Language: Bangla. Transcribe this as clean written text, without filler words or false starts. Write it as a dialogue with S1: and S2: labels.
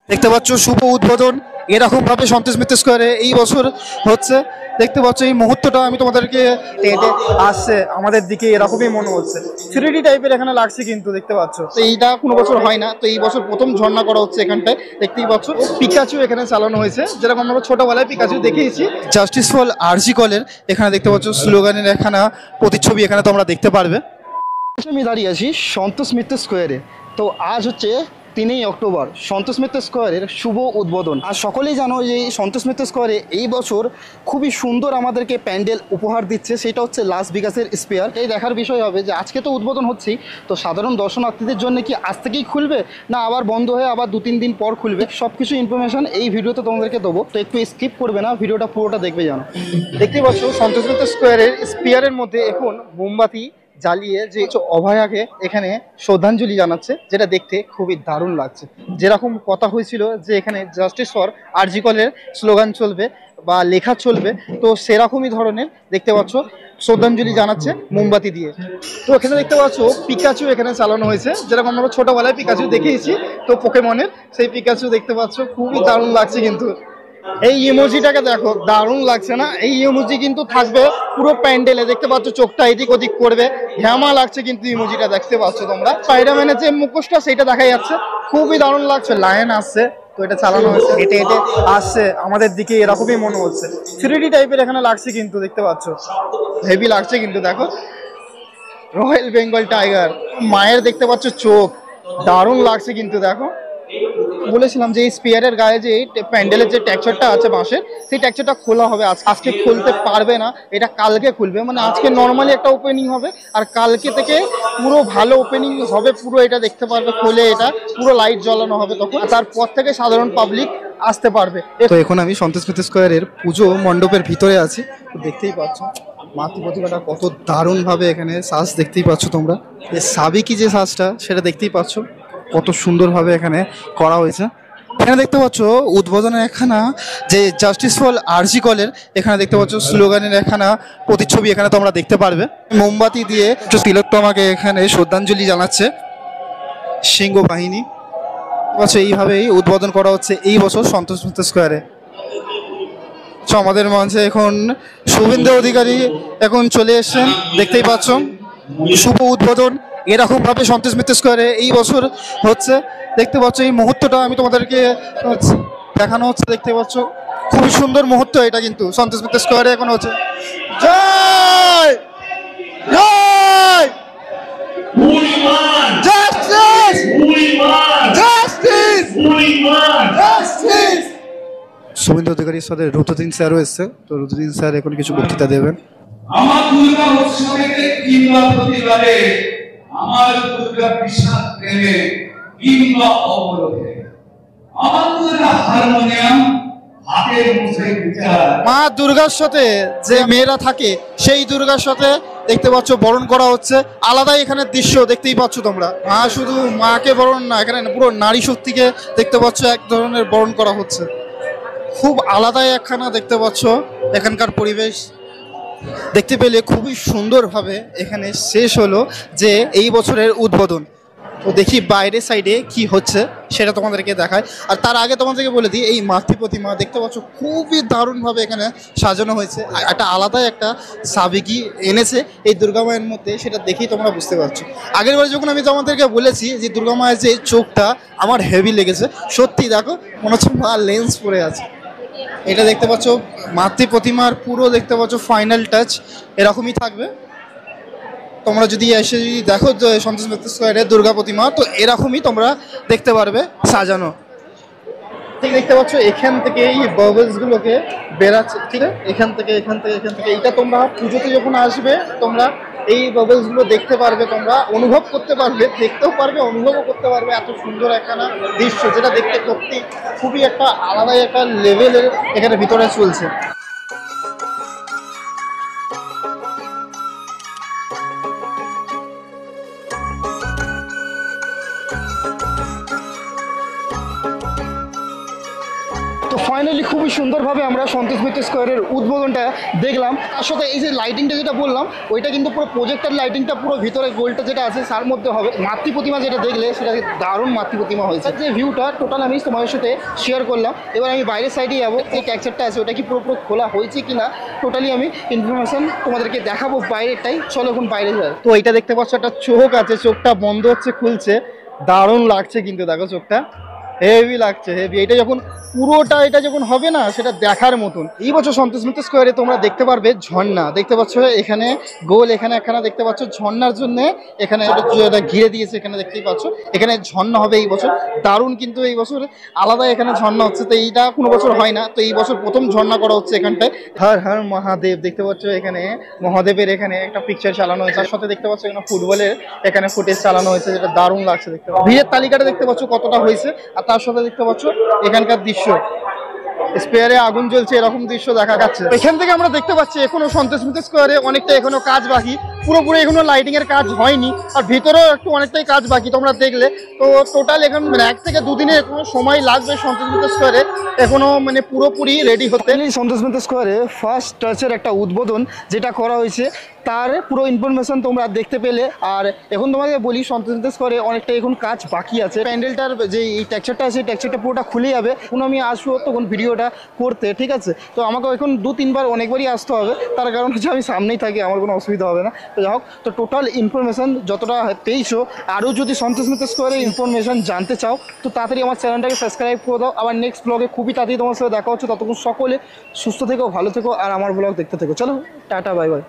S1: দেখতে পাচ্ছ শুভ উদ্বোধন এরকম ভাবে সন্তোষ মিত্র স্কোয়ারে এই বছর হচ্ছে। দেখতে পাচ্ছ এই মুহূর্তটা আমি তোমাদেরকে হেঁটে আসছে আমাদের দিকে এরকমই মনে হচ্ছে। 3D টাইপের এখানে লাগছে কিন্তু দেখতে পাচ্ছ। তো এইটা কোনো বছর হয় না, তো এই বছর প্রথম ঝর্ণা করা হচ্ছে এখানটায়। দেখতেই পাচ্ছ পিকাচু এখানে চালানো হয়েছে, যেরকম আমরা ছোটবেলায় পিকাচু দেখিয়েছি। জাস্টিস ফর আরজি কলের এখানে দেখতে পাচ্ছ স্লোগানের এখানে প্রতিচ্ছবি এখানে তোমরা দেখতে পারবে। আমি দাঁড়িয়ে আছি সন্তোষ মিত্র স্কোয়ারে। তো আজ হচ্ছে 3ই অক্টোবর, সন্তোষ মিত্র স্কোয়ারের শুভ উদ্বোধন। আর সকলেই জানো যে সন্তোষ মিত্র স্কোয়ারে এই বছর খুবই সুন্দর আমাদেরকে প্যান্ডেল উপহার দিচ্ছে, সেটা হচ্ছে লাস ভেগাসের স্পেয়ার। এই দেখার বিষয় হবে যে আজকে তো উদ্বোধন হচ্ছেই, তো সাধারণ দর্শনার্থীদের জন্য কি আজ থেকেই খুলবে না আবার বন্ধ হয়ে আবার 2-3 দিন পর খুলবে, সব কিছু ইনফরমেশন এই ভিডিওতে তোমাদেরকে দেবো। তো একটু স্কিপ করবে না, ভিডিওটা পুরোটা দেখবে জানো। দেখতেই পাচ্ছ সন্তোষ মিত্র স্কোয়ারের স্পেয়ারের মধ্যে এখন মোমবাতি জ্বালিয়ে যে অভয়াকে এখানে শ্রদ্ধাঞ্জলি জানাচ্ছে, যেটা দেখতে খুবই দারুণ লাগছে। যেরকম কথা হয়েছিল যে এখানে জাস্টিস ফর আরজি কলের স্লোগান চলবে বা লেখা চলবে, তো সেরকমই ধরনের দেখতে পাচ্ছ শ্রদ্ধাঞ্জলি জানাচ্ছে মোমবাতি দিয়ে। তো এখানে দেখতে পাচ্ছ পিকাচু এখানে চালানো হয়েছে, যেরকম আমরা ছোটবেলায় পিকাচু দেখিয়েছি, তো পোকেমনের সেই পিকাচু দেখতে পাচ্ছ। খুবই দারুণ লাগছে কিন্তু। এই ইমোজিটাকে দেখো, দারুণ লাগছে না? এই ইমোজি কিন্তু থাকবে পুরো প্যান্ডেলে, দেখতে পাচ্ছ চোখটা এদিক ওদিক করবে, ঘ্যামা লাগছে কিন্তু ইমোজিটা দেখতে পাচ্ছ তোমরা। স্পাইডারম্যানের যে মুখোশটা সেটা দেখা যাচ্ছে, খুবই দারুণ লাগছে। লায়ন আসছে, তো এটা চালানো হয়েছে, হেঁটে হেঁটে আসছে আমাদের দিকে এরকমই মনে হচ্ছে। 3D টাইপের এখানে লাগছে কিন্তু দেখতে পাচ্ছ, হেভি লাগছে কিন্তু। দেখো রয়্যাল বেঙ্গল টাইগার, মায়ের দেখতে পাচ্ছ চোখ, দারুণ লাগছে কিন্তু। দেখো বলেছিলাম যে এই স্পেয়ারের গায়ে যে প্যান্ডেলের যে টেক্সচারটা আছে বাঁশের, সেই টেক্সচারটা খোলা হবে আজকে খুলতে পারবে না, এটা কালকে খুলবে। মানে আজকে নর্মালি একটা ওপেনিং হবে আর কালকে থেকে পুরো ভালো ওপেনিং হবে, পুরো এটা দেখতে পারবে খুলে, এটা পুরো লাইট জ্বালানো হবে তখন, তারপর থেকে সাধারণ পাবলিক আসতে পারবে। তো এখন আমি সন্তোষ মিত্র স্কোয়ারের পুজো মণ্ডপের ভিতরে আছি, দেখতেই পাচ্ছ মাতৃ প্রতিমাটা কত দারুণ ভাবে এখানে সাজ, দেখতেই পাচ্ছ তোমরা। এই সাবেকি যে সাজটা সেটা দেখতেই পাচ্ছ কত সুন্দরভাবে এখানে করা হয়েছে। এখানে দেখতে পাচ্ছ উদ্বোধনের একখানা যে জাস্টিস ফর আরজি কলের এখানে দেখতে পাচ্ছ স্লোগানের একখানা প্রতিচ্ছবি এখানে তোমরা দেখতে পারবে। মোমবাতি দিয়ে তিলোত্তমাকে এখানে শ্রদ্ধাঞ্জলি জানাচ্ছে সিংহ বাহিনী। এইভাবেই উদ্বোধন করা হচ্ছে এই বছর সন্তোষ মিত্র স্কোয়ারে। আমাদের মাঝে এখন শুভেন্দু অধিকারী এখন চলে এসেছেন, দেখতেই পাচ্ছ শুভ উদ্বোধন এরকম ভাবে সন্তোষ মিত্র স্কোয়ারে এই বছর হচ্ছে। দেখতে পাচ্ছ এই মুহূর্তটা আমি তোমাদেরকে দেখানো হচ্ছে, দেখতে পাচ্ছ খুবই সুন্দর মুহূর্ত এটা কিন্তু সন্তোষ মিত্র স্কোয়ারে এখন হচ্ছে। জয় জয় জাস্টিস জাস্টিস জাস্টিস। শুভেন্দু অধিকারীর সাথে রুদ্রদিন স্যারও এসছে, তো রুদ্রদিন স্যার এখন কিছু বক্তৃতা দেবেন।
S2: আমার দুর্গা উৎসবে কিংবা প্রতিবারে, আমার দুর্গা বিশ্বাস প্রেমে কিংবা অবরোধে, আমার দুর্গা হারমোনিয়াম হাতের মুঠোয় বিচার। মা দুর্গার সাথে যে মেয়েরা থাকে সেই দুর্গার সাথে দেখতে পাচ্ছ বরণ করা হচ্ছে, আলাদাই এখানে দৃশ্য দেখতেই পাচ্ছ তোমরা। মা শুধু মাকে বরণ না, এখানে পুরো নারী শক্তিকে দেখতে পাচ্ছ এক ধরনের বরণ করা হচ্ছে। খুব আলাদাই একখানা দেখতে পাচ্ছ এখানকার পরিবেশ। দেখতে পেলে খুবই সুন্দরভাবে এখানে শেষ হলো যে এই বছরের উদ্বোধন। তো দেখি বাইরের সাইডে কি হচ্ছে সেটা তোমাদেরকে দেখায়। আর তার আগে তোমাদেরকে বলে দিই এই মাতৃ প্রতিমা দেখতে পাচ্ছ খুবই দারুণভাবে এখানে সাজানো হয়েছে, একটা আলাদাই একটা সাবেকি এনেছে এই দুর্গা মায়ের মধ্যে, সেটা দেখেই তোমরা বুঝতে পারছো। আগের বার যখন আমি তোমাদেরকে বলেছি যে দুর্গা মায়ের যে চোখটা আমার হেভি লেগেছে, সত্যি দেখো মনে হচ্ছে মা লেন্স পরে আছে। এটা দেখতে পাচ্ছ মাতৃ প্রতিমার পুরো দেখতে পাচ্ছ ফাইনাল টাচ এরকমই থাকবে। তোমরা যদি এসে যদি দেখো সন্তোষ মিত্র স্কোয়ারের দুর্গা প্রতিমা, তো এরকমই তোমরা দেখতে পারবে সাজানো। ঠিক দেখতে পাচ্ছ এখান থেকে এই বাবলস গুলোকে বেরাচ্ছে, ঠিক আছে? এখান থেকে এটা তোমরা পুজোতে যখন আসবে তোমরা এই বাবলস গুলো দেখতে পারবে, তোমরা অনুভব করতে পারবে, দেখতেও পারবে, অনুভবও করতে পারবে। এত সুন্দর একখানা দৃশ্য, যেটা দেখতে সত্যি খুবই একটা আলাদাই একটা লেভেলের এখানে ভিতরে চলছে।
S1: ফাইনালি খুবই সুন্দরভাবে আমরা সন্তোষ মিত্র স্কোয়ারের উদ্বোধনটা দেখলাম। তার সাথে এই যে লাইটিংটা যেটা বললাম ওইটা কিন্তু পুরো প্রজেক্টার লাইটিংটা পুরো ভিতরে গোলটা যেটা আছে তার মধ্যে হবে। মাতৃ প্রতিমা যেটা দেখলে সেটা দারুণ মাতৃ প্রতিমা হয়েছে। যে ভিউটা টোটাল আমি তোমাদের সাথে শেয়ার করলাম। এবার আমি বাইরের সাইডে যাবো, এই ট্যাক্সারটা আছে ওটা কি পুরোপুরি খোলা হয়েছে কিনা টোটালি আমি ইনফরমেশন তোমাদেরকে দেখাবো বাইরেরটাই। চলো এখন বাইরে যাই। তো এইটা দেখতে পাচ্ছ একটা চোখ আছে, চোখটা বন্ধ হচ্ছে খুলছে, দারুণ লাগছে কিন্তু দেখো চোখটা হেভি লাগছে হেভি। এটা যখন পুরোটা এটা যখন হবে না সেটা দেখার মতন। এই বছর সন্তোষ মিত্র স্কোয়ারে তোমরা দেখতে পারবে ঝর্ণা দেখতে পাচ্ছ, এখানে গোল এখানে একখানা দেখতে পাচ্ছ ঝর্ণার জন্য এখানে ঘিরে দিয়েছে, এখানে দেখতেই পাচ্ছ এখানে ঝর্ণা হবে এই বছর। দারুণ কিন্তু এই বছর আলাদা এখানে ঝর্ণা হচ্ছে, তো এইটা কোনো বছর হয় না, তো এই বছর প্রথম ঝর্ণা করা হচ্ছে এখানটায়। হর হর মহাদেব দেখতে পাচ্ছ, এখানে মহাদেবের এখানে একটা পিকচার চালানো হয়েছে, তার সাথে দেখতে পাচ্ছ এখানে ফুটবলের এখানে ফুটেজ চালানো হয়েছে, যেটা দারুণ লাগছে দেখতে পাচ্ছ। ভিড়ের তালিকাটা দেখতে পাচ্ছ কতটা হয়েছে, আর তার সাথে দেখতে পাচ্ছ এখানকার দৃশ্য স্পেয়ারে আগুন জ্বলছে এরকম দৃশ্য দেখা যাচ্ছে। এখান থেকে আমরা দেখতে পাচ্ছি এখনো সন্তোষ মিত্র স্কোয়ারে অনেকটা এখনো কাজ বাকি, পুরোপুরি এখনো লাইটিং এর কাজ হয়নি, আর ভিতরেও একটু অনেকটাই কাজ বাকি তোমরা দেখলে। তো টোটাল এখন 1 থেকে 2 দিনের এখনো সময় লাগবে সন্তোষ মিত্র স্কোয়ারে এখনো মানে পুরোপুরি রেডি হতে। সন্তোষ মিত্র স্কোয়ারে ফার্স্ট টাচের একটা উদ্বোধন যেটা করা হয়েছে তার পুরো ইনফরমেশন তোমরা দেখতে পেলে। আর এখন তোমাকে বলি সন্তোষ মিত্র স্কোয়ারে অনেকটা এখন কাজ বাকি আছে। প্যান্ডেলটার যে এই টেক্সচারটা আছে টেক্সচারটা পুরোটা খুলে যাবে, এখন আমি আসবো তখন ভিডিওটা করতে, ঠিক আছে? তো আমাকে এখন 2-3 বার অনেকবারই আসতে হবে, তার কারণ হচ্ছে আমি সামনেই থাকি, আমার কোনো অসুবিধা হবে না। তো যাই হোক, তো টোটাল ইনফরমেশন যতটা পেয়েছো, আরও যদি সন্তোষ মিত্র স্কোয়ারের ইনফরমেশন জানতে চাও তো তাড়াতাড়ি আমার চ্যানেলটাকে সাবস্ক্রাইব করে দাও। আবার নেক্সট ব্লগে খুবই তাড়াতাড়ি তোমার সাথে দেখা হচ্ছে, ততক্ষণ সকলে সুস্থ থেকো, ভালো থেকো, আর আমার ব্লগ দেখতে থেকো। চলো টাটা, বাই বাই।